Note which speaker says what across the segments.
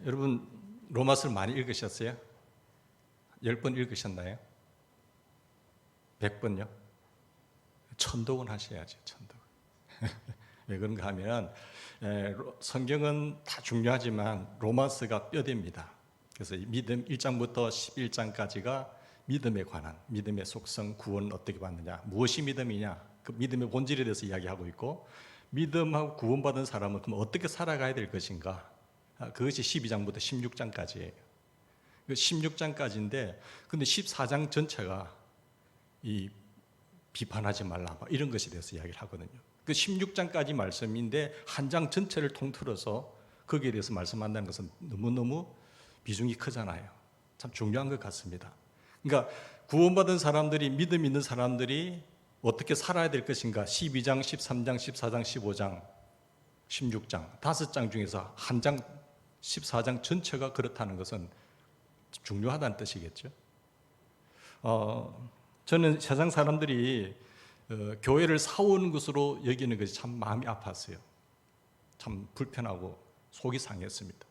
Speaker 1: 여러분 로마서를 많이 읽으셨어요? 10번 읽으셨나요? 100번요? 천독은 하셔야죠. 천독. 왜 그런가 하면 성경은 다 중요하지만 로마서가 뼈대입니다. 그래서 믿음 1장부터 11장까지가 믿음에 관한, 믿음의 속성, 구원을 어떻게 받느냐, 무엇이 믿음이냐, 그 믿음의 본질에 대해서 이야기하고 있고, 믿음하고 구원받은 사람은 그럼 어떻게 살아가야 될 것인가, 그것이 12장부터 16장까지예요. 16장까지인데 근데 14장 전체가 이 비판하지 말라 이런 것에 대해서 이야기를 하거든요. 그 16장까지 말씀인데 한 장 전체를 통틀어서 거기에 대해서 말씀한다는 것은 너무너무 비중이 크잖아요. 참 중요한 것 같습니다. 그러니까 구원받은 사람들이, 믿음 있는 사람들이 어떻게 살아야 될 것인가, 12장, 13장, 14장, 15장, 16장 5장 중에서 한 장 14장 전체가 그렇다는 것은 중요하다는 뜻이겠죠. 저는 세상 사람들이 교회를 사오는 것으로 여기는 것이 참 마음이 아팠어요. 참 불편하고 속이 상했습니다.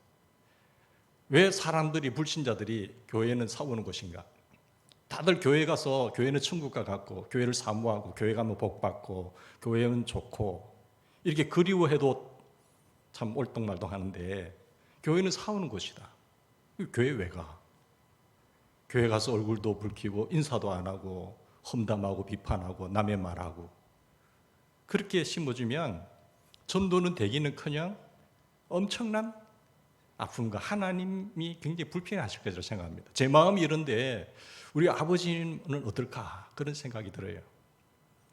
Speaker 1: 왜 사람들이, 불신자들이 교회는 사오는 것인가? 다들 교회 가서 교회는 천국과 같고, 교회를 사모하고, 교회 가면 복 받고, 교회는 좋고 이렇게 그리워해도 참 올똥말똥 하는데, 교회는 사오는 곳이다. 교회 왜 가? 교회 가서 얼굴도 붉히고 인사도 안 하고 험담하고 비판하고 남의 말하고 그렇게 심어주면 전도는 되기는커녕 엄청난 아픔과 하나님이 굉장히 불편하실 것이라고 생각합니다. 제 마음이 이런데 우리 아버지는 어떨까 그런 생각이 들어요.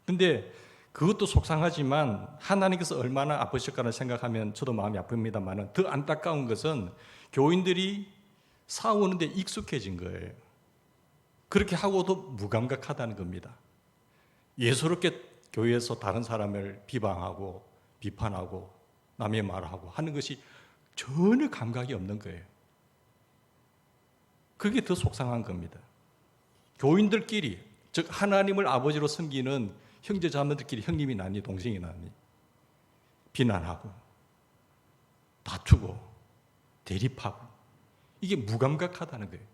Speaker 1: 근데 그것도 속상하지만 하나님께서 얼마나 아프실까를 생각하면 저도 마음이 아픕니다만, 더 안타까운 것은 교인들이 싸우는데 익숙해진 거예요. 그렇게 하고도 무감각하다는 겁니다. 예사롭게 교회에서 다른 사람을 비방하고 비판하고 남의 말하고 하는 것이 전혀 감각이 없는 거예요. 그게 더 속상한 겁니다. 교인들끼리, 즉 하나님을 아버지로 섬기는 형제 자매들끼리, 형님이 나니 동생이 나니 비난하고 다투고 대립하고, 이게 무감각하다는 거예요.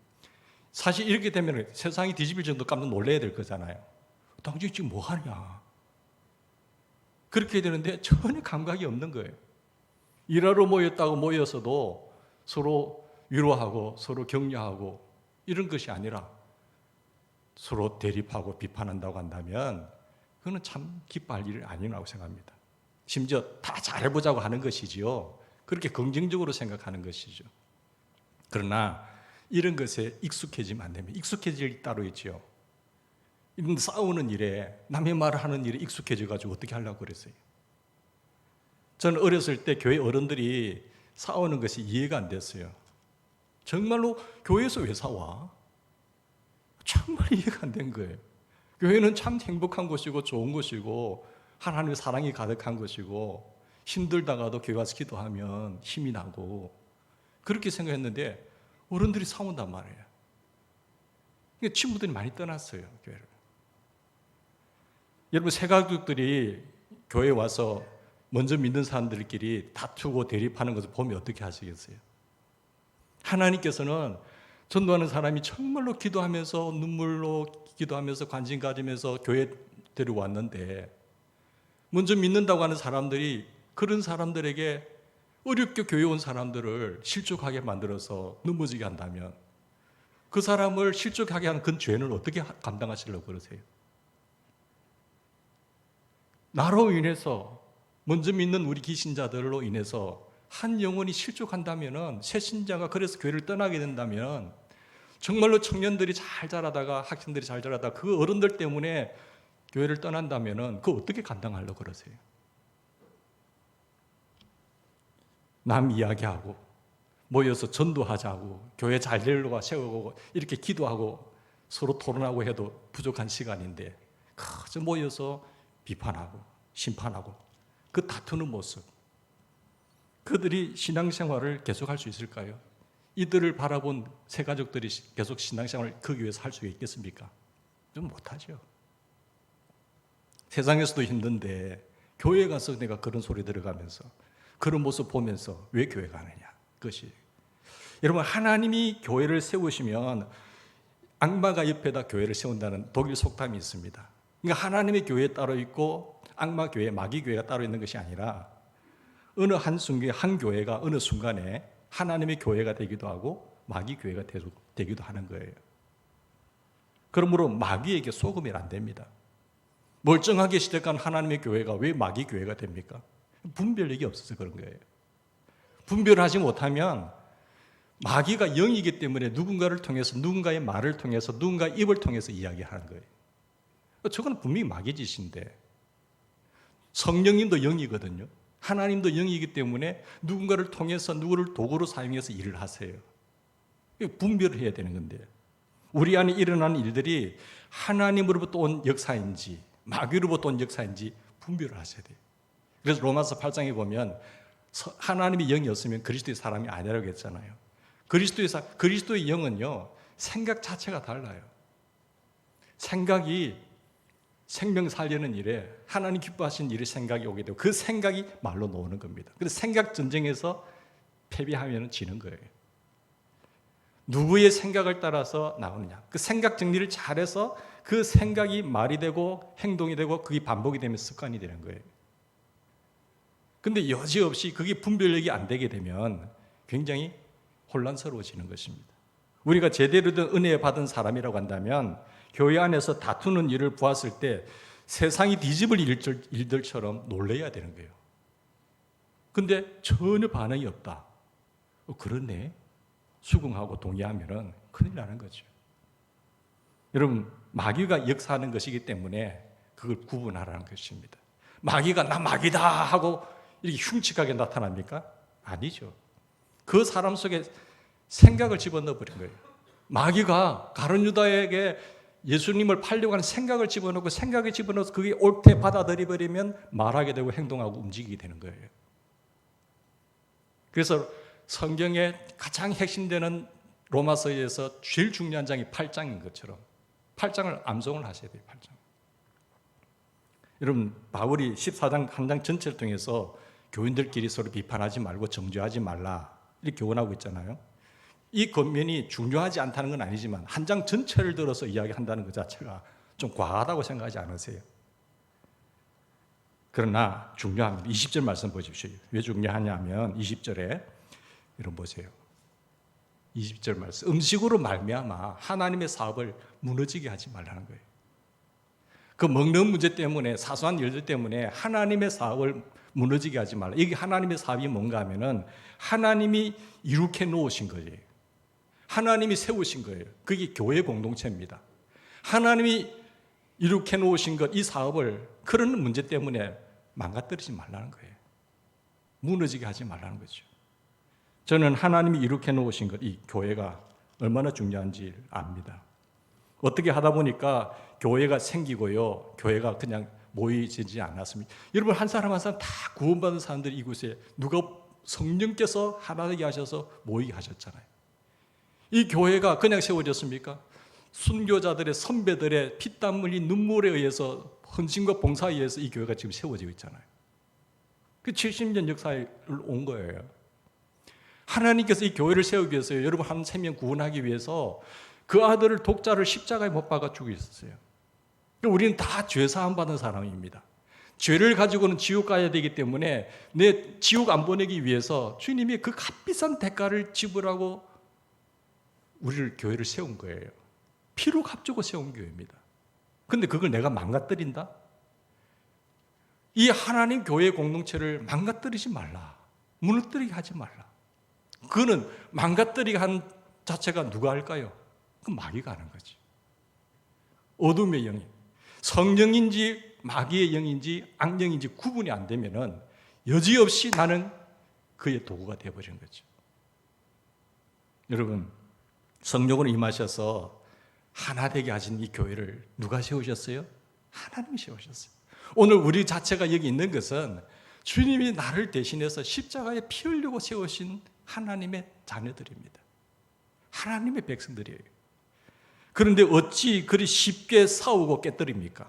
Speaker 1: 사실 이렇게 되면 세상이 뒤집힐 정도 깜짝 놀라야 될 거잖아요. 당신 지금 뭐 하냐? 그렇게 되는데 전혀 감각이 없는 거예요. 일하러 모였다고 모여서도 서로 위로하고 서로 격려하고 이런 것이 아니라 서로 대립하고 비판한다고 한다면 그거는 참 기뻐할 일이 아니라고 생각합니다. 심지어 다 잘해보자고 하는 것이지요. 그렇게 긍정적으로 생각하는 것이죠. 그러나 이런 것에 익숙해지면 안 됩니다. 익숙해질 일이 따로 있죠. 이런 싸우는 일에, 남의 말을 하는 일에 익숙해져가지고 어떻게 하려고 그랬어요. 저는 어렸을 때 교회 어른들이 싸우는 것이 이해가 안 됐어요. 정말로 교회에서 왜 싸워? 정말 이해가 안 된 거예요. 교회는 참 행복한 곳이고 좋은 곳이고 하나님의 사랑이 가득한 곳이고 힘들다가도 교회 와서 기도하면 힘이 나고 그렇게 생각했는데 어른들이 싸운단 말이에요. 그러니까 친구들이 많이 떠났어요, 교회를. 여러분, 새가족들이 교회에 와서 먼저 믿는 사람들끼리 다투고 대립하는 것을 보면 어떻게 하시겠어요? 하나님께서는 전도하는 사람이 정말로 기도하면서 눈물로 기도하면서 관심 가지면서 교회 데려왔는데, 먼저 믿는다고 하는 사람들이 그런 사람들에게 어렵게 교회 온 사람들을 실족하게 만들어서 넘어지게 한다면 그 사람을 실족하게 하는 그 죄는 어떻게 감당하시려고 그러세요? 나로 인해서, 먼저 믿는 우리 기신자들로 인해서 한 영혼이 실족한다면, 새 신자가 그래서 교회를 떠나게 된다면, 정말로 청년들이 잘 자라다가 학생들이 잘 자라다가 그 어른들 때문에 교회를 떠난다면 그거 어떻게 감당하려고 그러세요? 남 이야기하고 모여서 전도하자고 교회 잘 되려고 세우고 이렇게 기도하고 서로 토론하고 해도 부족한 시간인데 그저 모여서 비판하고 심판하고 그 다투는 모습, 그들이 신앙생활을 계속할 수 있을까요? 이들을 바라본 새 가족들이 계속 신앙생활을 거기 위해서 할 수 있겠습니까? 좀 못하죠. 세상에서도 힘든데 교회에 가서 내가 그런 소리 들어가면서 그런 모습 보면서 왜 교회 가느냐? 그것이. 여러분, 하나님이 교회를 세우시면 악마가 옆에다 교회를 세운다는 독일 속담이 있습니다. 그러니까 하나님의 교회 따로 있고 악마 교회, 마귀 교회가 따로 있는 것이 아니라 어느 한 순간에 한 교회가 어느 순간에 하나님의 교회가 되기도 하고 마귀 교회가 되기도 하는 거예요. 그러므로 마귀에게 속으면 안 됩니다. 멀쩡하게 시작한 하나님의 교회가 왜 마귀 교회가 됩니까? 분별력이 없어서 그런 거예요. 분별하지 못하면 마귀가 영이기 때문에 누군가를 통해서, 누군가의 말을 통해서, 누군가의 입을 통해서 이야기하는 거예요. 저건 분명히 마귀 짓인데, 성령님도 영이거든요. 하나님도 영이기 때문에 누군가를 통해서 누구를 도구로 사용해서 일을 하세요. 분별을 해야 되는 건데, 우리 안에 일어나는 일들이 하나님으로부터 온 역사인지 마귀로부터 온 역사인지 분별을 하셔야 돼요. 그래서 로마서 8장에 보면 하나님의 영이 없으면 그리스도의 사람이 아니라고 했잖아요. 그리스도의 영은요, 생각 자체가 달라요. 생각이 생명 살리는 일에, 하나님 기뻐하시는 일에 생각이 오게 되고 그 생각이 말로 놓는 겁니다. 그래서 생각 전쟁에서 패배하면 지는 거예요. 누구의 생각을 따라서 나오느냐, 그 생각 정리를 잘해서 그 생각이 말이 되고 행동이 되고 그게 반복이 되면 습관이 되는 거예요. 근데 여지없이 그게 분별력이 안 되게 되면 굉장히 혼란스러워지는 것입니다. 우리가 제대로 된 은혜 받은 사람이라고 한다면 교회 안에서 다투는 일을 보았을 때 세상이 뒤집을 일들처럼 놀라야 되는 거예요. 근데 전혀 반응이 없다. 그렇네. 수긍하고 동의하면 큰일 나는 거죠. 여러분, 마귀가 역사하는 것이기 때문에 그걸 구분하라는 것입니다. 마귀가 나 마귀다 하고 이렇게 흉측하게 나타납니까? 아니죠. 그 사람 속에 생각을 집어넣어 버린 거예요. 마귀가 가룟 유다에게 예수님을 팔려고 하는 생각을 집어넣고 생각에 집어넣어서 그게 옳게 받아들여 버리면 말하게 되고 행동하고 움직이게 되는 거예요. 그래서 성경의 가장 핵심되는 로마서에서 제일 중요한 장이 8장인 것처럼 8장을 암송을 하셔야 돼요. 8장. 여러분, 바울이 14장 한 장 전체를 통해서 교인들끼리 서로 비판하지 말고 정죄하지 말라 이렇게 교훈하고 있잖아요. 이 겉면이 중요하지 않다는 건 아니지만 한 장 전체를 들어서 이야기한다는 것 자체가 좀 과하다고 생각하지 않으세요? 그러나 중요합니다. 20절 말씀 보십시오. 왜 중요하냐면 20절에 여러분 보세요. 20절 말씀. 음식으로 말미암아 하나님의 사업을 무너지게 하지 말라는 거예요. 그 먹는 문제 때문에, 사소한 일들 때문에 하나님의 사업을 무너지게 하지 말라. 여기 하나님의 사업이 뭔가 하면은 하나님이 이룩해 놓으신 거예요. 하나님이 세우신 거예요. 그게 교회 공동체입니다. 하나님이 이룩해 놓으신 것, 이 사업을 그런 문제 때문에 망가뜨리지 말라는 거예요. 무너지게 하지 말라는 거죠. 저는 하나님이 이룩해 놓으신 것, 이 교회가 얼마나 중요한지 압니다. 어떻게 하다 보니까 교회가 생기고요, 교회가 그냥 모이지 않았습니다. 여러분, 한 사람 한 사람 다 구원받은 사람들이 이곳에 누가 성령께서 하나 되게 하셔서 모이게 하셨잖아요. 이 교회가 그냥 세워졌습니까? 순교자들의 선배들의 피땀 흘린 눈물에 의해서, 헌신과 봉사에 의해서 이 교회가 지금 세워지고 있잖아요. 그 70년 역사를 온 거예요. 하나님께서 이 교회를 세우기 위해서 여러분 한 3명 구원하기 위해서 그 아들을, 독자를 십자가에 못 박아 죽이셨어요. 우리는 다 죄사함 받은 사람입니다. 죄를 가지고는 지옥 가야 되기 때문에 내 지옥 안 보내기 위해서 주님이 그 값비싼 대가를 지불하고 우리를, 교회를 세운 거예요. 피로 값주고 세운 교회입니다. 근데 그걸 내가 망가뜨린다? 이 하나님 교회 공동체를 망가뜨리지 말라. 무너뜨리게 하지 말라. 그거는 망가뜨리게 한 자체가 누가 할까요? 그 마귀가 하는 거지. 어둠의 영이 성령인지 마귀의 영인지 악령인지 구분이 안 되면은 여지없이 나는 그의 도구가 되어버리는 거죠. 여러분, 성령으로 임하셔서 하나 되게 하신 이 교회를 누가 세우셨어요? 하나님이 세우셨어요. 오늘 우리 자체가 여기 있는 것은 주님이 나를 대신해서 십자가에 피 흘리고 세우신 하나님의 자녀들입니다. 하나님의 백성들이에요. 그런데 어찌 그리 쉽게 싸우고 깨뜨립니까?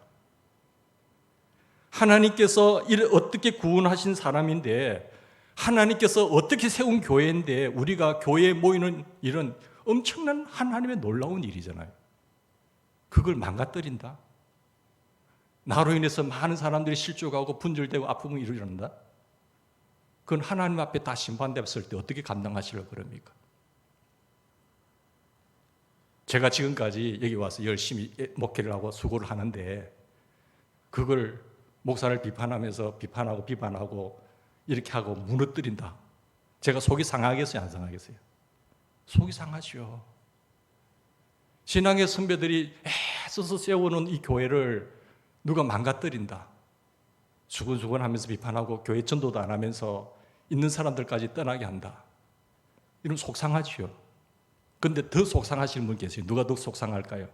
Speaker 1: 하나님께서 어떻게 구원하신 사람인데 하나님께서 어떻게 세운 교회인데 우리가 교회에 모이는 일은 엄청난 하나님의 놀라운 일이잖아요. 그걸 망가뜨린다? 나로 인해서 많은 사람들이 실족하고 분절되고 아픔을 일어난다? 그건 하나님 앞에 다 심판되었을 때 어떻게 감당하시려고 그럽니까? 제가 지금까지 여기 와서 열심히 목회를 하고 수고를 하는데 그걸 목사를 비판하고 이렇게 하고 무너뜨린다. 제가 속이 상하겠어요? 안 상하겠어요? 속이 상하죠. 신앙의 선배들이 애써서 세워놓은 이 교회를 누가 망가뜨린다. 수근수근 하면서 비판하고 교회 전도도 안 하면서 있는 사람들까지 떠나게 한다. 이러면 속상하지요. 그런데 더 속상하실 분 계세요. 누가 더 속상할까요?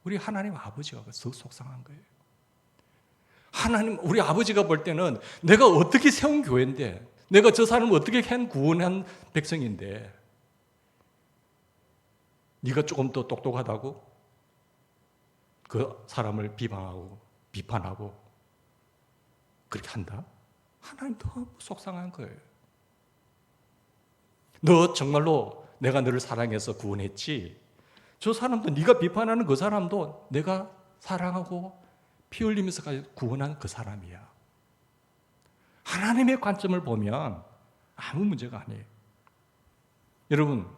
Speaker 1: 우리 하나님 아버지가 더 속상한 거예요. 우리 아버지가 볼 때는 내가 어떻게 세운 교회인데, 내가 저 사람을 어떻게 구원한 백성인데, 네가 조금 더 똑똑하다고 그 사람을 비판하고 그렇게 한다? 하나님 더 속상한 거예요. 너 정말로 내가 너를 사랑해서 구원했지? 저 사람도 네가 비판하는 그 사람도 내가 사랑하고 피 흘리면서 구원한 그 사람이야. 하나님의 관점을 보면 아무 문제가 아니에요. 여러분,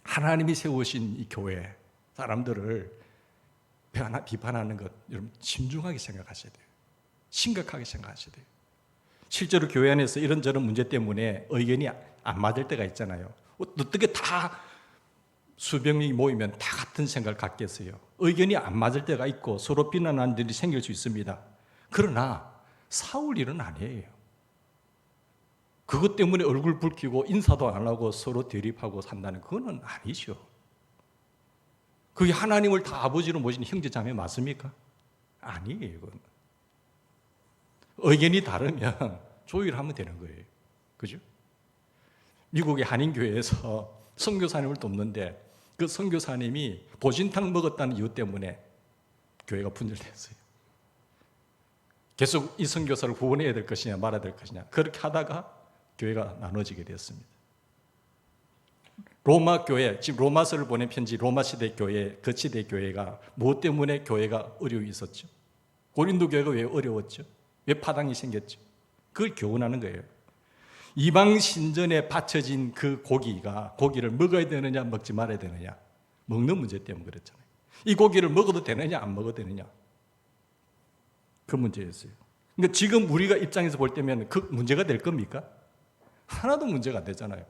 Speaker 1: 하나님이 세우신 이 교회 사람들을 비판하는 것 여러분 신중하게 생각하셔야 돼요. 심각하게 생각하셔야 돼요. 실제로 교회 안에서 이런저런 문제 때문에 의견이 안 맞을 때가 있잖아요. 어떻게 다 수백 명이 모이면 다 같은 생각을 갖겠어요. 의견이 안 맞을 때가 있고 서로 비난하는 일이 생길 수 있습니다. 그러나 싸울 일은 아니에요. 그것 때문에 얼굴 붉히고 인사도 안 하고 서로 대립하고 산다는 그거는 아니죠. 그게 하나님을 다 아버지로 모신 형제자매 맞습니까? 아니에요. 그건. 의견이 다르면 조율하면 되는 거예요. 그죠? 미국의 한인교회에서 선교사님을 돕는데 그 선교사님이 보신탕 먹었다는 이유 때문에 교회가 분열됐어요. 계속 이 선교사를 구원해야 될 것이냐 말아야 될 것이냐 그렇게 하다가 교회가 나눠지게 되었습니다. 로마 교회, 지금 로마서를 보낸 편지 로마 시대 교회, 그 시대 교회가 무엇 때문에 교회가 어려움이 있었죠? 고린도 교회가 왜 어려웠죠? 왜 파당이 생겼죠? 그걸 교훈하는 거예요. 이방 신전에 바쳐진 그 고기를 먹어야 되느냐 먹지 말아야 되느냐 먹는 문제 때문에 그랬잖아요. 이 고기를 먹어도 되느냐 안 먹어도 되느냐 그 문제였어요. 그러니까 지금 우리가 입장에서 볼 때면 그 문제가 될 겁니까? 하나도 문제가 안 되잖아요.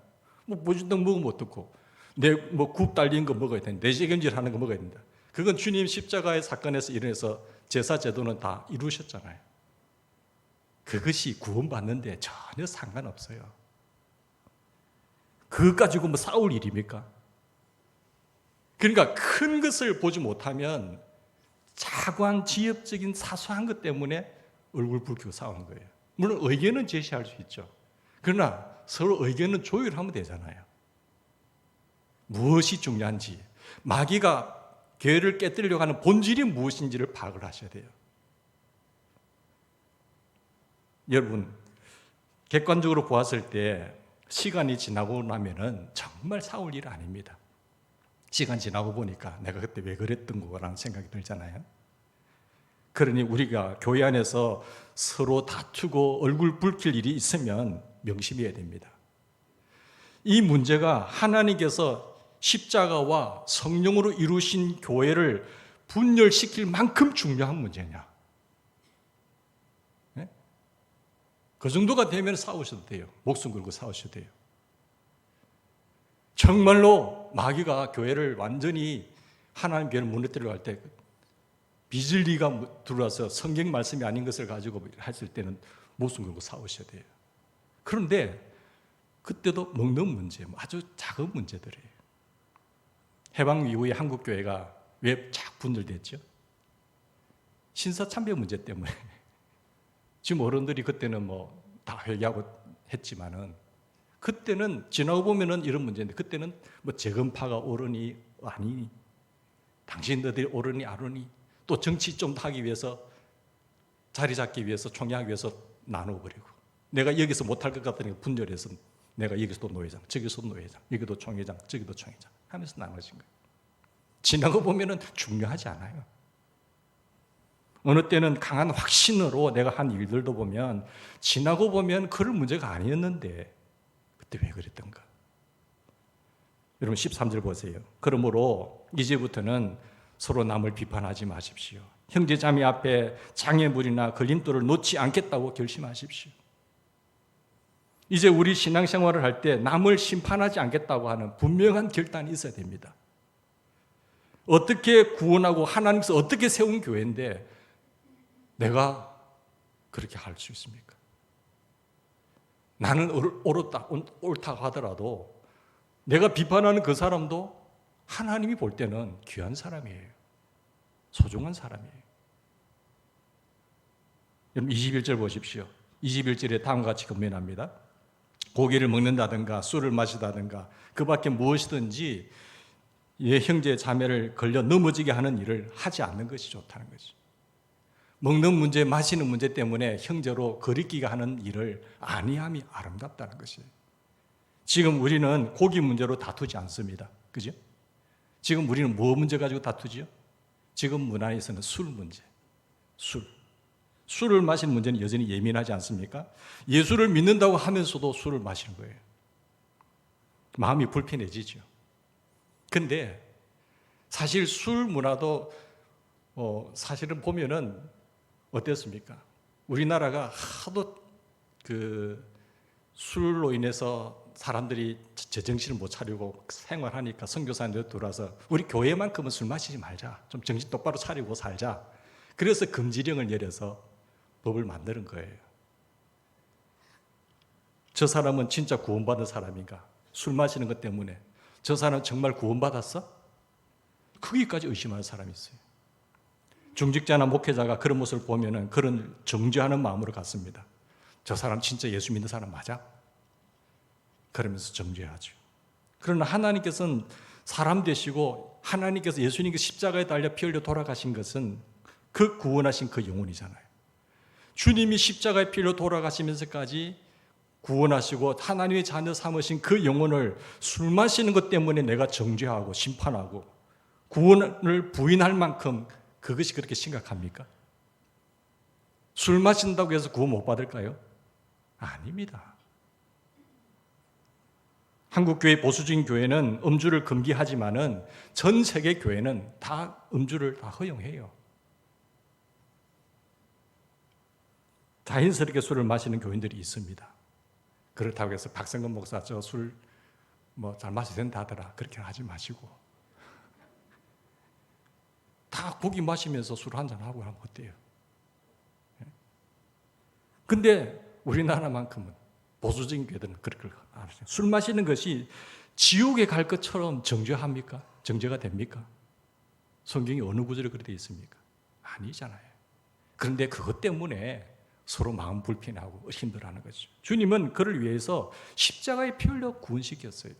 Speaker 1: 보신탕 먹으면 어떻고 굽 달린 거 먹어야 된다. 내시경질 하는 거 먹어야 된다. 그건 주님 십자가의 사건에서 일어나서 제사 제도는 다 이루셨잖아요. 그것이 구원받는데 전혀 상관없어요. 그것 가지고 싸울 일입니까? 그러니까 큰 것을 보지 못하면 작은 지엽적인 사소한 것 때문에 얼굴 붉히고 싸우는 거예요. 물론 의견은 제시할 수 있죠. 그러나 서로 의견은 조율하면 되잖아요. 무엇이 중요한지, 마귀가 교회를 깨뜨리려고 하는 본질이 무엇인지를 파악을 하셔야 돼요. 여러분, 객관적으로 보았을 때 시간이 지나고 나면은 정말 싸울 일 아닙니다. 시간 지나고 보니까 내가 그때 왜 그랬던 거라는 생각이 들잖아요. 그러니 우리가 교회 안에서 서로 다투고 얼굴 붉힐 일이 있으면 명심해야 됩니다. 이 문제가 하나님께서 십자가와 성령으로 이루신 교회를 분열시킬 만큼 중요한 문제냐? 네? 그 정도가 되면 싸우셔도 돼요. 목숨 걸고 싸우셔도 돼요. 정말로 마귀가 교회를 완전히 하나님 교회를 무너뜨리려고 할 때 비진리가 들어와서 성경 말씀이 아닌 것을 가지고 했을 때는 목숨 걸고 싸우셔야 돼요. 그런데 그때도 먹는 문제, 아주 작은 문제들이에요. 해방 이후에 한국 교회가 왜 착 분열됐죠? 신사참배 문제 때문에. 지금 어른들이 그때는 다 회개하고 했지만은 그때는 지나고 보면은 이런 문제인데 그때는 재건파가 옳으니 아니니, 당신들이 옳으니 아르니, 또 정치 좀 하기 위해서 자리 잡기 위해서 총리하기 위해서 나눠버리고 내가 여기서 못할 것 같으니까 분열해서 내가 여기서도 노회장, 저기서도 노회장, 여기도 총회장, 저기도 총회장 하면서 나눠진 거예요. 지나고 보면은 중요하지 않아요. 어느 때는 강한 확신으로 내가 한 일들도 보면 지나고 보면 그럴 문제가 아니었는데 그때 왜 그랬던가? 여러분 13절 보세요. 그러므로 이제부터는 서로 남을 비판하지 마십시오. 형제자매 앞에 장애물이나 걸림돌을 놓지 않겠다고 결심하십시오. 이제 우리 신앙생활을 할 때 남을 심판하지 않겠다고 하는 분명한 결단이 있어야 됩니다. 어떻게 구원하고 하나님께서 어떻게 세운 교회인데 내가 그렇게 할 수 있습니까? 나는 옳다고 하더라도 내가 비판하는 그 사람도 하나님이 볼 때는 귀한 사람이에요. 소중한 사람이에요. 여러분 21절 보십시오. 21절에 다음과 같이 건면합니다. 고기를 먹는다든가 술을 마시다든가 그 밖에 무엇이든지 형제 자매를 걸려 넘어지게 하는 일을 하지 않는 것이 좋다는 거죠. 먹는 문제, 마시는 문제 때문에 형제로 거리끼가 하는 일을 아니함이 아름답다는 것이에요. 지금 우리는 고기 문제로 다투지 않습니다. 그죠? 지금 우리는 뭐 문제 가지고 다투지요? 지금 문화에서는 술 문제, 술을 마시는 문제는 여전히 예민하지 않습니까? 예수를 믿는다고 하면서도 술을 마시는 거예요. 마음이 불편해지죠. 근데 사실 술 문화도 사실은 보면은 어땠습니까? 우리나라가 하도 그 술로 인해서 사람들이 제정신을 못 차리고 생활하니까 선교사님들 들어와서 우리 교회만큼은 술 마시지 말자. 좀 정신 똑바로 차리고 살자. 그래서 금지령을 내려서 법을 만드는 거예요. 저 사람은 진짜 구원받은 사람인가? 술 마시는 것 때문에 저 사람 정말 구원받았어? 거기까지 의심하는 사람이 있어요. 중직자나 목회자가 그런 모습을 보면은 그런 정죄하는 마음으로 갔습니다. 저 사람 진짜 예수 믿는 사람 맞아? 그러면서 정죄하죠. 그러나 하나님께서는 사람 되시고 하나님께서 예수님께서 십자가에 달려 피 흘려 돌아가신 것은 그 구원하신 그 영혼이잖아요. 주님이 십자가에 피 흘려 돌아가시면서까지 구원하시고 하나님의 자녀 삼으신 그 영혼을 술 마시는 것 때문에 내가 정죄하고 심판하고 구원을 부인할 만큼 그것이 그렇게 심각합니까? 술 마신다고 해서 구원 못 받을까요? 아닙니다. 한국교회 보수적인 교회는 음주를 금기하지만은 전 세계 교회는 다 음주를 다 허용해요. 자연스럽게 술을 마시는 교인들이 있습니다. 그렇다고 해서 박성근 목사 저 술 뭐 잘 마셔도 된다 하더라. 그렇게 하지 마시고 다 고기 마시면서 술 한잔하고 하면 어때요? 근데 우리나라만큼은 보수적인 교회들은 그렇게 알아요. 술 마시는 것이 지옥에 갈 것처럼 정죄합니까? 정죄가 됩니까? 성경이 어느 구절에 그렇게 되어 있습니까? 아니잖아요. 그런데 그것 때문에 서로 마음 불편하고 힘들어하는 거죠. 주님은 그를 위해서 십자가에 피 흘려 구원시켰어요.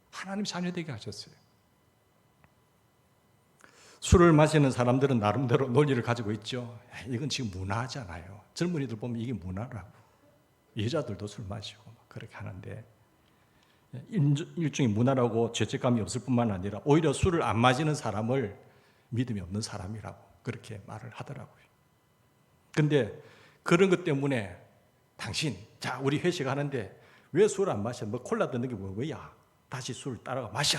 Speaker 1: 하나님 자녀 되게 하셨어요. 술을 마시는 사람들은 나름대로 논리를 가지고 있죠. 이건 지금 문화잖아요. 젊은이들 보면 이게 문화라고. 여자들도 술 마시고 그렇게 하는데 일종의 문화라고 죄책감이 없을 뿐만 아니라 오히려 술을 안 마시는 사람을 믿음이 없는 사람이라고 그렇게 말을 하더라고요. 근데 그런 것 때문에 당신, 자 우리 회식하는데 왜 술 안 마셔? 뭐 콜라 듣는 게 뭐야? 다시 술 따라가 마셔.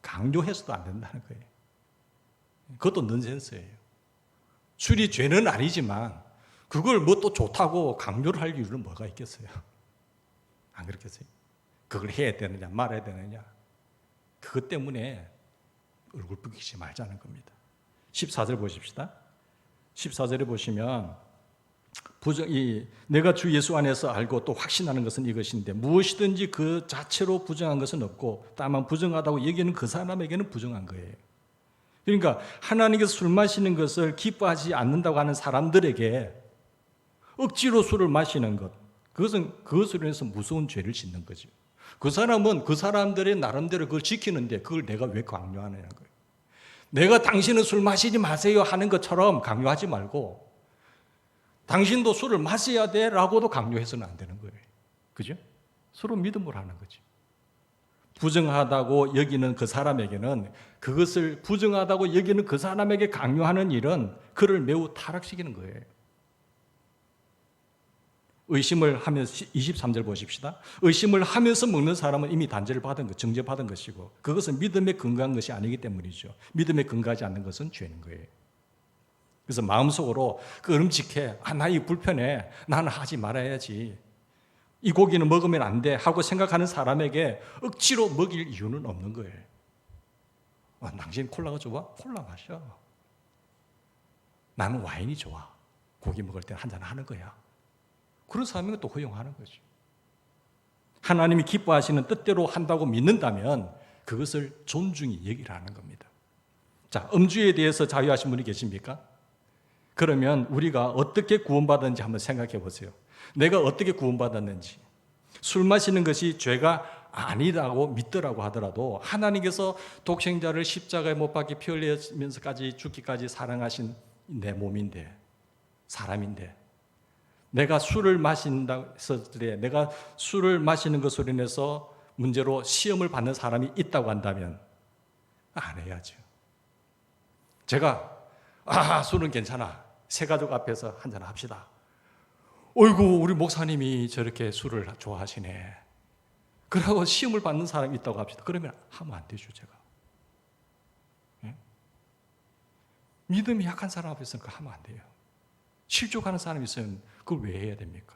Speaker 1: 강요해서도 안 된다는 거예요. 그것도 넌센스예요. 술이 죄는 아니지만 그걸 뭐 또 좋다고 강요를 할 이유는 뭐가 있겠어요? 안 그렇겠어요? 그걸 해야 되느냐 말아야 되느냐 그것 때문에 얼굴 붉히지 말자는 겁니다. 14절 보십시다. 14절에 보시면 내가 주 예수 안에서 알고 또 확신하는 것은 이것인데 무엇이든지 그 자체로 부정한 것은 없고 다만 부정하다고 여기는 그 사람에게는 부정한 거예요. 그러니까 하나님께서 술 마시는 것을 기뻐하지 않는다고 하는 사람들에게 억지로 술을 마시는 것, 그것으로 인해서 무서운 죄를 짓는 거죠. 그 사람은 그 사람들의 나름대로 그걸 지키는데 그걸 내가 왜 강요하느냐는 거예요. 내가 당신은 술 마시지 마세요 하는 것처럼 강요하지 말고 당신도 술을 마셔야 돼 라고도 강요해서는 안 되는 거예요. 그죠? 서로 믿음으로 하는 거지. 부정하다고 여기는 그 사람에게는 그것을 부정하다고 여기는 그 사람에게 강요하는 일은 그를 매우 타락시키는 거예요. 의심을 하면서 23절 보십시다. 의심을 하면서 먹는 사람은 이미 단죄를 받은 것, 정죄받은 것이고 그것은 믿음에 근거한 것이 아니기 때문이죠. 믿음에 근거하지 않는 것은 죄인 거예요. 그래서 마음속으로 끄름직해. 나 이 불편해. 나는 하지 말아야지. 이 고기는 먹으면 안 돼 하고 생각하는 사람에게 억지로 먹일 이유는 없는 거예요. 당신 콜라가 좋아? 콜라 마셔. 나는 와인이 좋아. 고기 먹을 때 한잔 하는 거야. 그런 사람은 또 허용하는 거죠. 하나님이 기뻐하시는 뜻대로 한다고 믿는다면 그것을 존중히 여기라는 겁니다. 자, 음주에 대해서 자유하신 분이 계십니까? 그러면 우리가 어떻게 구원받았는지 한번 생각해 보세요. 내가 어떻게 구원받았는지. 술 마시는 것이 죄가 아니라고 믿더라고 하더라도 하나님께서 독생자를 십자가에 못 박혀 피 흘리면서까지 죽기까지 사랑하신 내 몸인데, 사람인데, 내가 술을 마신다 했을 때 내가 술을 마시는 것으로 인해서 문제로 시험을 받는 사람이 있다고 한다면 안 해야죠. 제가 술은 괜찮아. 새 가족 앞에서 한잔 합시다. 어이구, 우리 목사님이 저렇게 술을 좋아하시네. 그러고 시험을 받는 사람이 있다고 합시다. 그러면 하면 안 되죠, 제가. 예? 믿음이 약한 사람 앞에서는 그거 하면 안 돼요. 실족하는 사람이 있으면 그걸 왜 해야 됩니까?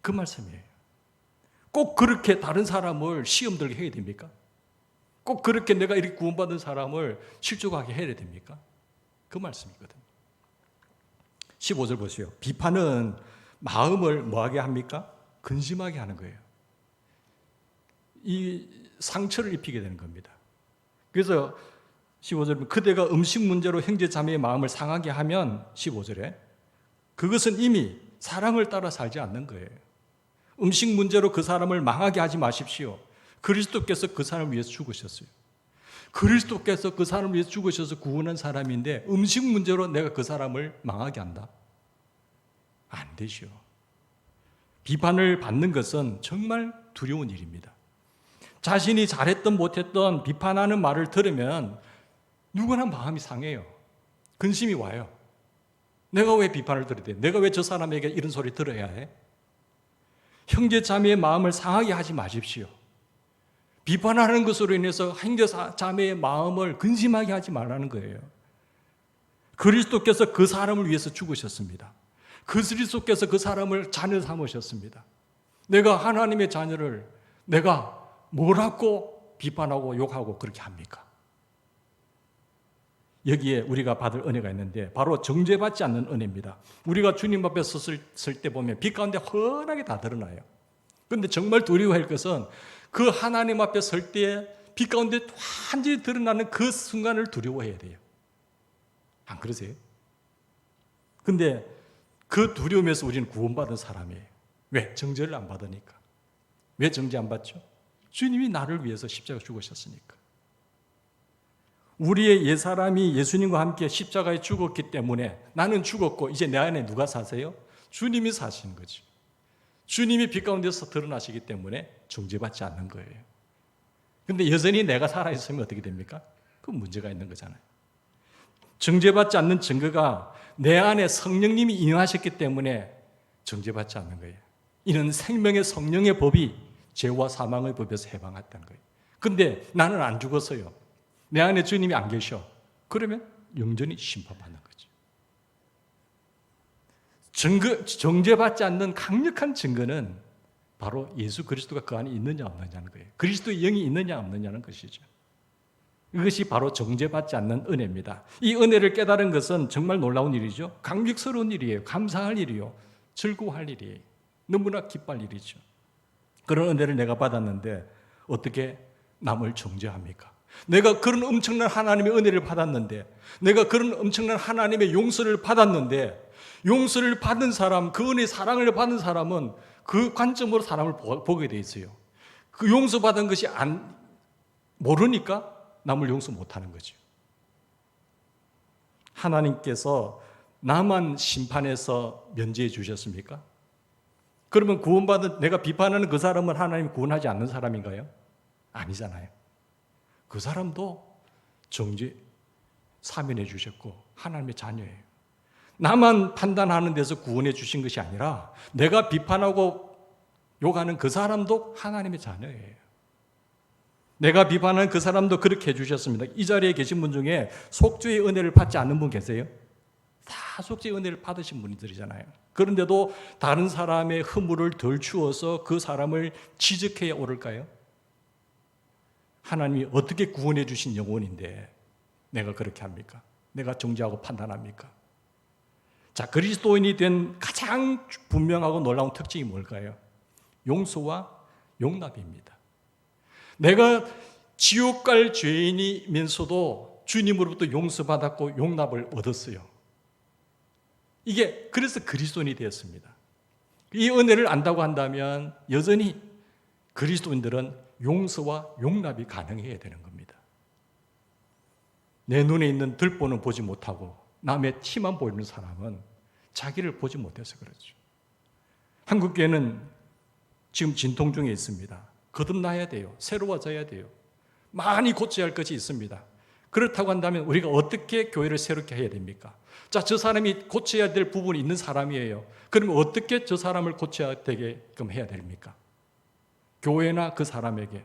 Speaker 1: 그 말씀이에요. 꼭 그렇게 다른 사람을 시험 들게 해야 됩니까? 꼭 그렇게 내가 이렇게 구원받은 사람을 실족하게 해야 됩니까? 그 말씀이거든요. 15절 보세요. 비판은 마음을 뭐하게 합니까? 근심하게 하는 거예요. 이 상처를 입히게 되는 겁니다. 그래서 15절에 그대가 음식 문제로 형제 자매의 마음을 상하게 하면 15절에 그것은 이미 사랑을 따라 살지 않는 거예요. 음식 문제로 그 사람을 망하게 하지 마십시오. 그리스도께서 그 사람을 위해서 죽으셨어요. 그리스도께서 그 사람을 위해서 죽으셔서 구원한 사람인데 음식 문제로 내가 그 사람을 망하게 한다? 안 되죠. 비판을 받는 것은 정말 두려운 일입니다. 자신이 잘했던 못했던 비판하는 말을 들으면 누구나 마음이 상해요. 근심이 와요. 내가 왜 비판을 들어야 돼? 내가 왜 저 사람에게 이런 소리 들어야 해? 형제 자매의 마음을 상하게 하지 마십시오. 비판하는 것으로 인해서 형제 자매의 마음을 근심하게 하지 말라는 거예요. 그리스도께서 그 사람을 위해서 죽으셨습니다. 그리스도께서 그 사람을 자녀 삼으셨습니다. 내가 하나님의 자녀를 내가 뭐라고 비판하고 욕하고 그렇게 합니까? 여기에 우리가 받을 은혜가 있는데 바로 정죄받지 않는 은혜입니다. 우리가 주님 앞에 섰을 때 보면 빛 가운데 환하게 다 드러나요. 그런데 정말 두려워할 것은 그 하나님 앞에 설 때 빛 가운데 완전히 드러나는 그 순간을 두려워해야 돼요. 안 그러세요? 근데 그 두려움에서 우리는 구원받은 사람이에요. 왜? 정죄를 안 받으니까. 왜 정죄 안 받죠? 주님이 나를 위해서 십자가 죽으셨으니까. 우리의 옛사람이 예수님과 함께 십자가에 죽었기 때문에 나는 죽었고 이제 내 안에 누가 사세요? 주님이 사시는 거죠. 주님이 빛 가운데서 드러나시기 때문에 정죄받지 않는 거예요. 그런데 여전히 내가 살아있으면 어떻게 됩니까? 그건 문제가 있는 거잖아요. 정죄받지 않는 증거가 내 안에 성령님이 인하셨기 때문에 정죄받지 않는 거예요. 이는 생명의 성령의 법이 죄와 사망의 법에서 해방했다는 거예요. 그런데 나는 안 죽었어요. 내 안에 주님이 안 계셔. 그러면 영전히 심판받는 거죠. 정죄받지 않는 강력한 증거는 바로 예수 그리스도가 그 안에 있느냐 없느냐는 거예요. 그리스도의 영이 있느냐 없느냐는 것이죠. 이것이 바로 정죄받지 않는 은혜입니다. 이 은혜를 깨달은 것은 정말 놀라운 일이죠. 감격스러운 일이에요. 감사할 일이요. 즐거워할 일이에요. 너무나 기뻐할 일이죠. 그런 은혜를 내가 받았는데 어떻게 남을 정죄합니까? 내가 그런 엄청난 하나님의 은혜를 받았는데, 내가 그런 엄청난 하나님의 용서를 받았는데, 용서를 받은 사람, 그 은혜의 사랑을 받은 사람은 그 관점으로 사람을 보게 돼 있어요. 그 용서받은 것이 모르니까 남을 용서 못하는 거죠. 하나님께서 나만 심판해서 면제해 주셨습니까? 그러면 구원받은 내가 비판하는 그 사람은 하나님이 구원하지 않는 사람인가요? 아니잖아요. 그 사람도 정죄 사면해 주셨고 하나님의 자녀예요. 나만 판단하는 데서 구원해 주신 것이 아니라 내가 비판하고 욕하는 그 사람도 하나님의 자녀예요. 내가 비판하는 그 사람도 그렇게 해주셨습니다. 이 자리에 계신 분 중에 속죄의 은혜를 받지 않는 분 계세요? 다 속죄의 은혜를 받으신 분들이잖아요. 그런데도 다른 사람의 허물을 덜 추워서 그 사람을 지적해야 옳을까요? 하나님이 어떻게 구원해 주신 영혼인데 내가 그렇게 합니까? 내가 정죄하고 판단합니까? 자, 그리스도인이 된 가장 분명하고 놀라운 특징이 뭘까요? 용서와 용납입니다. 내가 지옥 갈 죄인이면서도 주님으로부터 용서받았고 용납을 얻었어요. 이게 그래서 그리스도인이 되었습니다. 이 은혜를 안다고 한다면 여전히 그리스도인들은 용서와 용납이 가능해야 되는 겁니다. 내 눈에 있는 들보는 보지 못하고 남의 티만 보이는 사람은 자기를 보지 못해서 그렇죠. 한국교회는 지금 진통 중에 있습니다. 거듭나야 돼요. 새로워져야 돼요. 많이 고쳐야 할 것이 있습니다. 그렇다고 한다면 우리가 어떻게 교회를 새롭게 해야 됩니까? 자, 저 사람이 고쳐야 될 부분이 있는 사람이에요. 그러면 어떻게 저 사람을 고쳐야 되게끔 해야 됩니까? 교회나 그 사람에게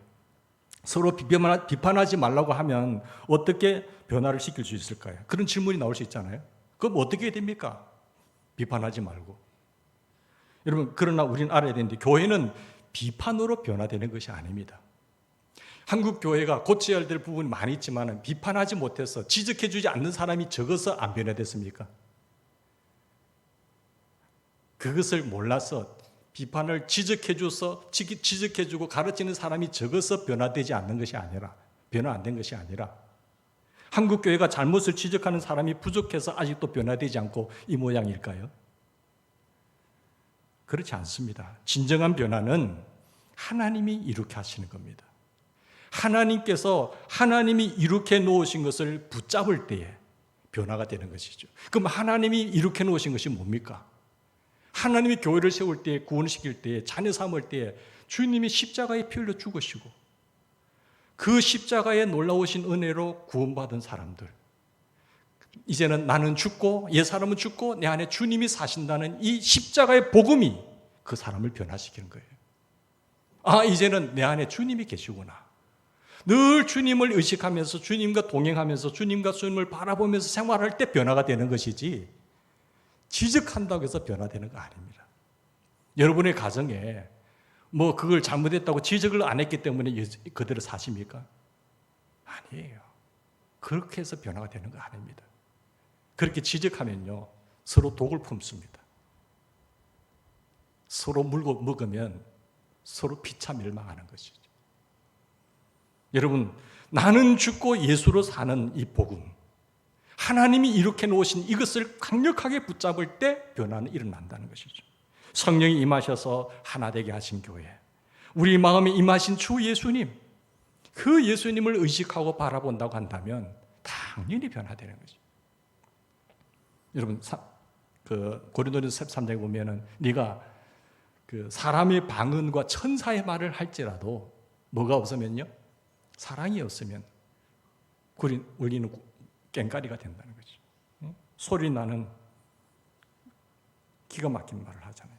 Speaker 1: 서로 비판하지 말라고 하면 어떻게 변화를 시킬 수 있을까요? 그런 질문이 나올 수 있잖아요. 그럼 어떻게 해야 됩니까? 비판하지 말고. 여러분, 그러나 우리는 알아야 되는데 교회는 비판으로 변화되는 것이 아닙니다. 한국 교회가 고쳐야 될 부분이 많이 있지만 비판하지 못해서 지적해 주지 않는 사람이 적어서 안 변화됐습니까? 그것을 몰라서 비판을 지적해 줘서 지적해 주고 가르치는 사람이 적어서 변화되지 않는 것이 아니라 변화 안 된 것이 아니라 한국 교회가 잘못을 지적하는 사람이 부족해서 아직도 변화되지 않고 이 모양일까요? 그렇지 않습니다. 진정한 변화는 하나님이 이렇게 하시는 겁니다. 하나님께서 하나님이 이렇게 놓으신 것을 붙잡을 때에 변화가 되는 것이죠. 그럼 하나님이 이렇게 놓으신 것이 뭡니까? 하나님이 교회를 세울 때, 구원시킬 때, 자녀 삼을 때 주님이 십자가에 피 흘려 죽으시고 그 십자가의 놀라우신 은혜로 구원받은 사람들, 이제는 나는 죽고 옛 사람은 죽고 내 안에 주님이 사신다는 이 십자가의 복음이 그 사람을 변화시키는 거예요. 아, 이제는 내 안에 주님이 계시구나. 늘 주님을 의식하면서 주님과 동행하면서 주님과 주님을 바라보면서 생활할 때 변화가 되는 것이지 지적한다고 해서 변화되는 거 아닙니다. 여러분의 가정에 뭐 그걸 잘못했다고 지적을 안 했기 때문에 그대로 사십니까? 아니에요. 그렇게 해서 변화가 되는 거 아닙니다. 그렇게 지적하면요 서로 독을 품습니다. 서로 물고 먹으면 서로 피차 멸망하는 것이죠. 여러분, 나는 죽고 예수로 사는 이 복음, 하나님이 이렇게 놓으신 이것을 강력하게 붙잡을 때 변화는 일어난다는 것이죠. 성령이 임하셔서 하나 되게 하신 교회, 우리 마음에 임하신 주 예수님, 그 예수님을 의식하고 바라본다고 한다면 당연히 변화되는 거죠. 여러분, 고린도전서 13장에 보면은 네가 그 사람의 방언과 천사의 말을 할지라도 뭐가 없으면요, 사랑이 없으면 울리는 꽹과리가 된다는 거죠. 소리 나는 기가 막힌 말을 하잖아요.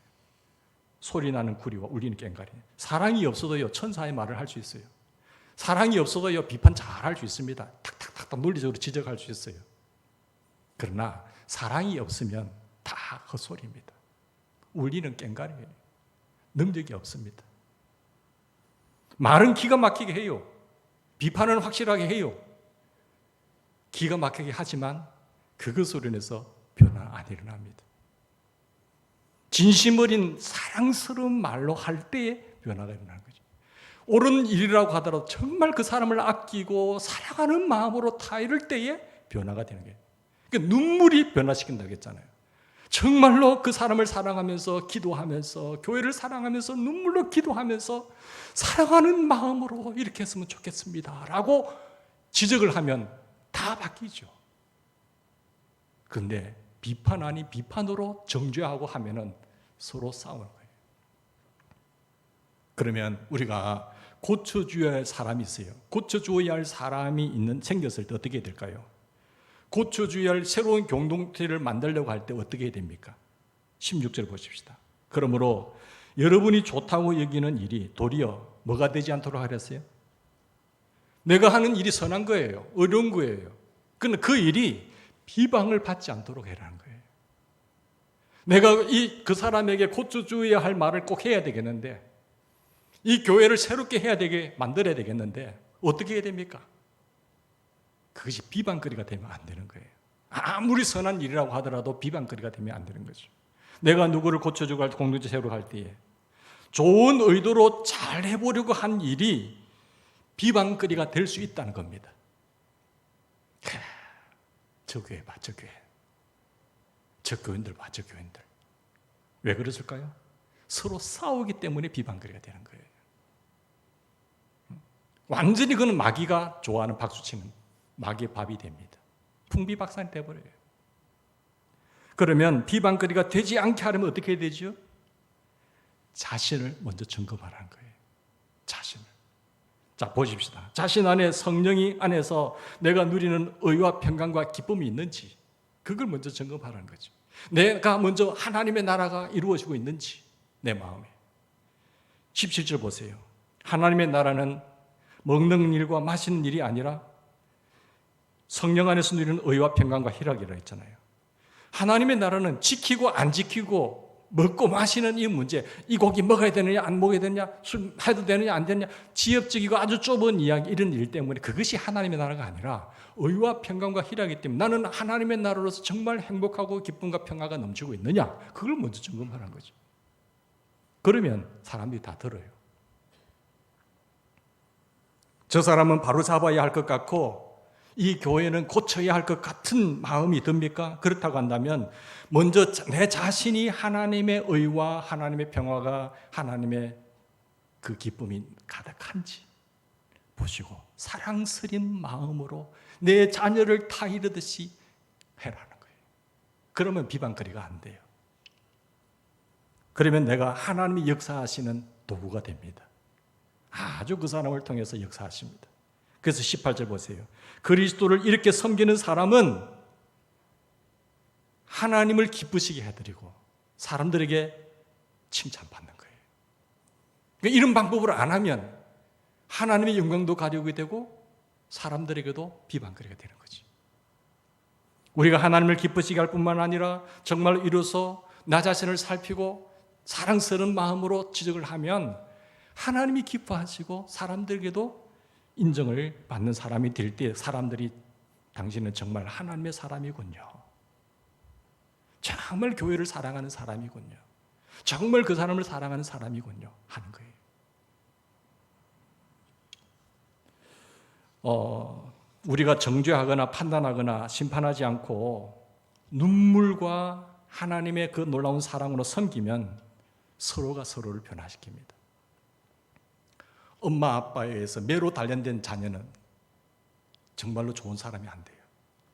Speaker 1: 소리 나는 구리와 울리는 꽹과리. 사랑이 없어도요 천사의 말을 할 수 있어요. 사랑이 없어도요 비판 잘 할 수 있습니다. 탁탁탁탁 논리적으로 지적할 수 있어요. 그러나 사랑이 없으면 다 헛소리입니다. 울리는 꽹과리예요. 능력이 없습니다. 말은 기가 막히게 해요. 비판은 확실하게 해요. 기가 막히게 하지만 그것으로 인해서 변화 안 일어납니다. 진심 어린 사랑스러운 말로 할 때에 변화가 일어나는 거죠. 옳은 일이라고 하더라도 정말 그 사람을 아끼고 사랑하는 마음으로 타이를 때에 변화가 되는 거예요. 그러니까 눈물이 변화시킨다고 했잖아요. 정말로 그 사람을 사랑하면서 기도하면서 교회를 사랑하면서 눈물로 기도하면서 사랑하는 마음으로 이렇게 했으면 좋겠습니다 라고 지적을 하면 다 바뀌죠. 그런데 비판 아닌 비판으로 정죄하고 하면은 서로 싸우는 거예요. 그러면 우리가 고쳐줘야 할 사람이 있어요. 고쳐줘야 할 사람이 생겼을 때 어떻게 될까요? 고쳐줘야 할 새로운 공동체를 만들려고 할 때 어떻게 해야 됩니까? 16절 보십시다. 그러므로 여러분이 좋다고 여기는 일이 도리어 뭐가 되지 않도록 하랬어요? 내가 하는 일이 선한 거예요. 어려운 거예요. 그런데 그 일이 비방을 받지 않도록 해라는 거예요. 내가 그 사람에게 고쳐줘야 할 말을 꼭 해야 되겠는데, 이 교회를 새롭게 해야 되게 만들어야 되겠는데 어떻게 해야 됩니까? 그것이 비방거리가 되면 안 되는 거예요. 아무리 선한 일이라고 하더라도 비방거리가 되면 안 되는 거죠. 내가 누구를 고쳐주고 할 때, 공동체 새로 할 때에 좋은 의도로 잘 해보려고 한 일이 비방거리가 될 수 있다는 겁니다. 저 교회 봐, 저 교회. 저 교인들 봐, 저 교인들. 왜 그랬을까요? 서로 싸우기 때문에 비방거리가 되는 거예요. 완전히 그는 마귀가 좋아하는 박수치는 마귀의 밥이 됩니다. 풍비박산이 되어버려요. 그러면 비방거리가 되지 않게 하려면 어떻게 해야 되죠? 자신을 먼저 점검하라는 거예요. 자신을. 자, 보십시다. 자신 안에 성령이 안에서 내가 누리는 의와 평강과 기쁨이 있는지 그걸 먼저 점검하라는 거죠. 내가 먼저 하나님의 나라가 이루어지고 있는지 내 마음에. 17절 보세요. 하나님의 나라는 먹는 일과 마시는 일이 아니라 성령 안에서 누리는 의와 평강과 희락이라 했잖아요. 하나님의 나라는 지키고 안 지키고 먹고 마시는 이 문제, 이 고기 먹어야 되느냐 안 먹어야 되느냐, 술 해도 되느냐 안 되느냐, 지엽적이고 아주 좁은 이야기, 이런 일 때문에 그것이 하나님의 나라가 아니라 의와 평강과 희락이기 때문에 나는 하나님의 나라로서 정말 행복하고 기쁨과 평화가 넘치고 있느냐, 그걸 먼저 점검하는 거죠. 그러면 사람들이 다 들어요. 저 사람은 바로 잡아야 할 것 같고 이 교회는 고쳐야 할 것 같은 마음이 듭니까? 그렇다고 한다면 먼저 내 자신이 하나님의 의와 하나님의 평화가, 하나님의 그 기쁨이 가득한지 보시고 사랑스린 마음으로 내 자녀를 타이르듯이 해라는 거예요. 그러면 비방거리가 안 돼요. 그러면 내가 하나님이 역사하시는 도구가 됩니다. 아주 그 사람을 통해서 역사하십니다. 그래서 18절 보세요. 그리스도를 이렇게 섬기는 사람은 하나님을 기쁘시게 해드리고 사람들에게 칭찬받는 거예요. 그러니까 이런 방법으로 안 하면 하나님의 영광도 가려게 되고 사람들에게도 비방거리가 되는 거지. 우리가 하나님을 기쁘시게 할 뿐만 아니라 정말 이로써 나 자신을 살피고 사랑스러운 마음으로 지적을 하면 하나님이 기뻐하시고 사람들에게도 인정을 받는 사람이 될 때 사람들이 당신은 정말 하나님의 사람이군요. 정말 교회를 사랑하는 사람이군요. 정말 그 사람을 사랑하는 사람이군요. 하는 거예요. 우리가 정죄하거나 판단하거나 심판하지 않고 눈물과 하나님의 그 놀라운 사랑으로 섬기면 서로가 서로를 변화시킵니다. 엄마 아빠에 의해서 매로 단련된 자녀는 정말로 좋은 사람이 안 돼요.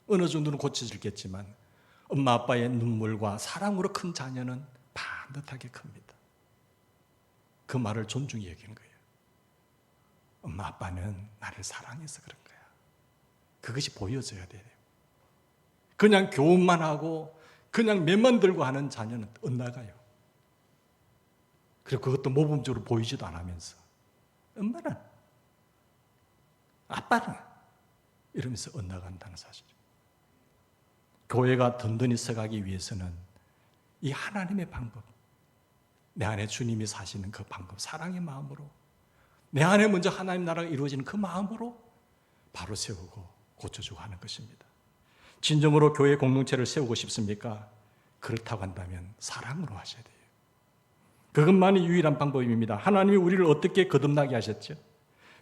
Speaker 1: 어느 정도는 고쳐지겠지만 엄마 아빠의 눈물과 사랑으로 큰 자녀는 반듯하게 큽니다. 그 말을 존중히 여기는 거예요. 엄마 아빠는 나를 사랑해서 그런 거야. 그것이 보여져야 돼요. 그냥 교훈만 하고 그냥 맷만 들고 하는 자녀는 엇나가요. 그리고 그것도 모범적으로 보이지도 않으면서 엄마는, 아빠는 이러면서 엇나간다는 사실이죠. 교회가 든든히 서가기 위해서는 이 하나님의 방법, 내 안에 주님이 사시는 그 방법, 사랑의 마음으로 내 안에 먼저 하나님 나라가 이루어지는 그 마음으로 바로 세우고 고쳐주고 하는 것입니다. 진정으로 교회 공동체를 세우고 싶습니까? 그렇다고 한다면 사랑으로 하셔야 돼요. 그것만이 유일한 방법입니다. 하나님이 우리를 어떻게 거듭나게 하셨죠?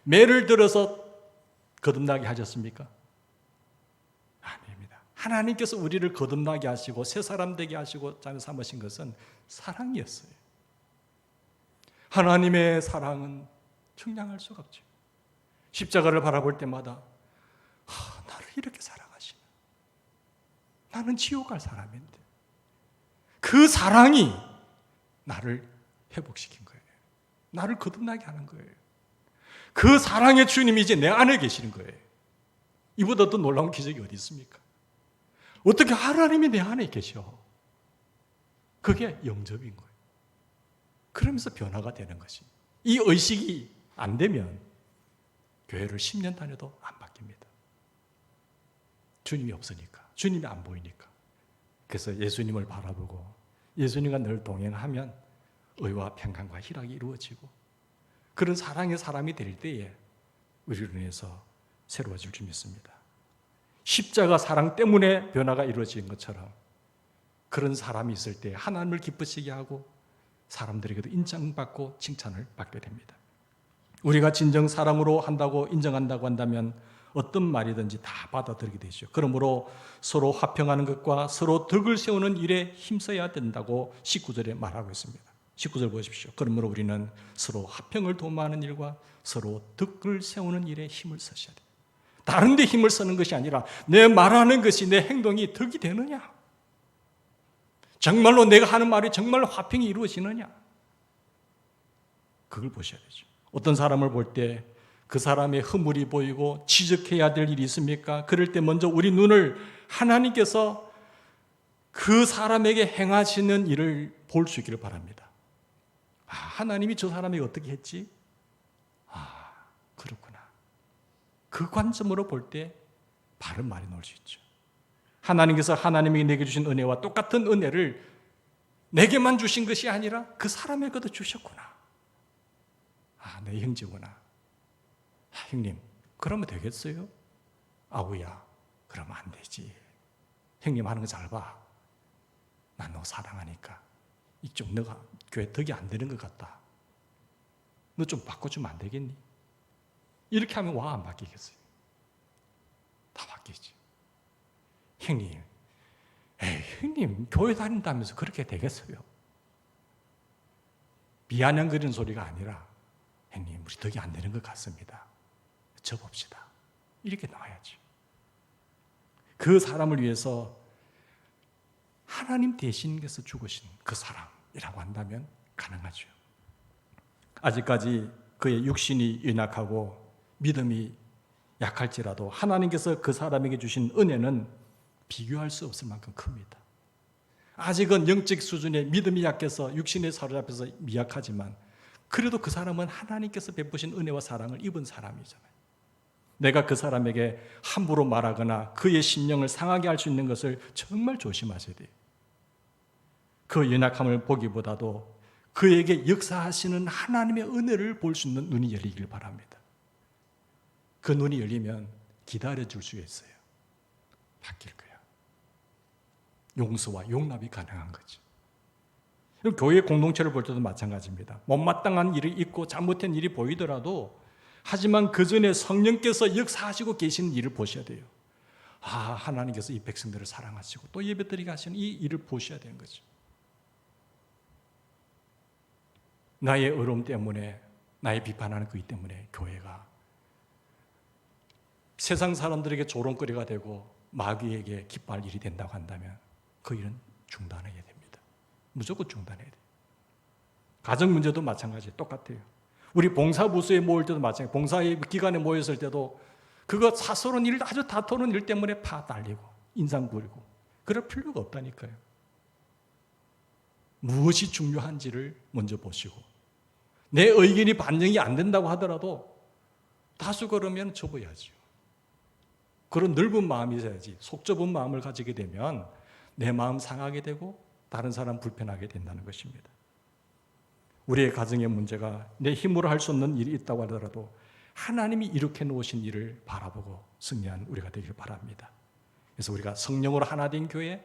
Speaker 1: 매를 들어서 거듭나게 하셨습니까? 아닙니다. 하나님께서 우리를 거듭나게 하시고 새 사람 되게 하시고 자녀 삼으신 것은 사랑이었어요. 하나님의 사랑은 측량할 수가 없죠. 십자가를 바라볼 때마다 나를 이렇게 사랑하시나, 나는 지옥 갈 사람인데. 그 사랑이 나를 회복시킨 거예요. 나를 거듭나게 하는 거예요. 그 사랑의 주님이 이제 내 안에 계시는 거예요. 이보다 더 놀라운 기적이 어디 있습니까? 어떻게 하나님이 내 안에 계셔? 그게 영접인 거예요. 그러면서 변화가 되는 것이. 이 의식이 안 되면 교회를 10년 다녀도 안 바뀝니다. 주님이 없으니까, 주님이 안 보이니까. 그래서 예수님을 바라보고 예수님과 늘 동행하면 의와 평강과 희락이 이루어지고 그런 사랑의 사람이 될 때에 우리를 인해서 새로워질 줄 믿습니다. 십자가 사랑 때문에 변화가 이루어진 것처럼 그런 사람이 있을 때 하나님을 기쁘시게 하고 사람들에게도 인정받고 칭찬을 받게 됩니다. 우리가 진정 사랑으로 한다고 인정한다고 한다면 어떤 말이든지 다 받아들이게 되죠. 그러므로 서로 화평하는 것과 서로 덕을 세우는 일에 힘써야 된다고 19절에 말하고 있습니다. 19절 보십시오. 그러므로 우리는 서로 화평을 도모하는 일과 서로 덕을 세우는 일에 힘을 쓰셔야 돼요. 다른 데 힘을 쓰는 것이 아니라 내 말하는 것이 내 행동이 덕이 되느냐? 정말로 내가 하는 말이 정말 화평이 이루어지느냐? 그걸 보셔야 되죠. 어떤 사람을 볼 때 그 사람의 허물이 보이고 지적해야 될 일이 있습니까? 그럴 때 먼저 우리 눈을 하나님께서 그 사람에게 행하시는 일을 볼 수 있기를 바랍니다. 아, 하나님이 저 사람에게 어떻게 했지? 아, 그렇구나. 그 관점으로 볼 때 바른 말이 나올 수 있죠. 하나님께서 하나님이 내게 주신 은혜와 똑같은 은혜를 내게만 주신 것이 아니라 그 사람에게도 주셨구나. 아, 내 형제구나. 아, 형님, 그러면 되겠어요? 아우야, 그러면 안 되지. 형님 하는 거 잘 봐. 난 너 사랑하니까. 이쪽 너가 교회 덕이 안 되는 것 같다. 너 좀 바꿔주면 안 되겠니? 이렇게 하면 와, 안 바뀌겠어요? 다 바뀌지. 형님, 에이, 형님 교회 다닌다면서 그렇게 되겠어요? 비아냥거리는 소리가 아니라 형님, 우리 덕이 안 되는 것 같습니다. 접읍시다. 이렇게 나와야죠. 그 사람을 위해서 하나님 대신께서 죽으신 그 사람이라고 한다면 가능하죠. 아직까지 그의 육신이 연약하고 믿음이 약할지라도 하나님께서 그 사람에게 주신 은혜는 비교할 수 없을 만큼 큽니다. 아직은 영적 수준의 믿음이 약해서 육신에 사로잡혀서 미약하지만 그래도 그 사람은 하나님께서 베푸신 은혜와 사랑을 입은 사람이잖아요. 내가 그 사람에게 함부로 말하거나 그의 심령을 상하게 할 수 있는 것을 정말 조심하셔야 돼요. 그 연약함을 보기보다도 그에게 역사하시는 하나님의 은혜를 볼 수 있는 눈이 열리길 바랍니다. 그 눈이 열리면 기다려줄 수 있어요. 바뀔 거야. 용서와 용납이 가능한 거지. 교회 공동체를 볼 때도 마찬가지입니다. 못마땅한 일이 있고 잘못된 일이 보이더라도 하지만 그 전에 성령께서 역사하시고 계시는 일을 보셔야 돼요. 아, 하나님께서 이 백성들을 사랑하시고 또 예배드리게 하시는 이 일을 보셔야 되는 거죠. 나의 어려움 때문에, 나의 비판하는 그 일 때문에 교회가 세상 사람들에게 조롱거리가 되고 마귀에게 기뻐할 일이 된다고 한다면 그 일은 중단해야 됩니다. 무조건 중단해야 돼요. 가정 문제도 마찬가지예요. 똑같아요. 우리 봉사부서에 모일 때도 마찬가지예요. 봉사의 기간에 모였을 때도 그거 사소한 일, 아주 다투는 일 때문에 파 날리고 인상 부리고 그럴 필요가 없다니까요. 무엇이 중요한지를 먼저 보시고 내 의견이 반영이 안 된다고 하더라도 다수 그러면 접어야죠. 그런 넓은 마음이 있어야지. 속 좁은 마음을 가지게 되면 내 마음 상하게 되고 다른 사람 불편하게 된다는 것입니다. 우리의 가정의 문제가 내 힘으로 할 수 없는 일이 있다고 하더라도 하나님이 이렇게 놓으신 일을 바라보고 승리한 우리가 되길 바랍니다. 그래서 우리가 성령으로 하나 된 교회,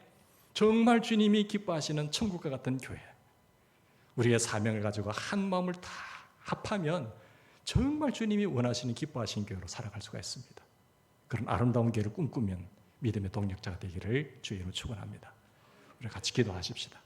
Speaker 1: 정말 주님이 기뻐하시는 천국과 같은 교회, 우리의 사명을 가지고 한 마음을 다 합하면 정말 주님이 원하시는 기뻐하시는 교회로 살아갈 수가 있습니다. 그런 아름다운 교회를 꿈꾸면 믿음의 동력자가 되기를 주의 이름으로 축원합니다. 우리 같이 기도하십시다.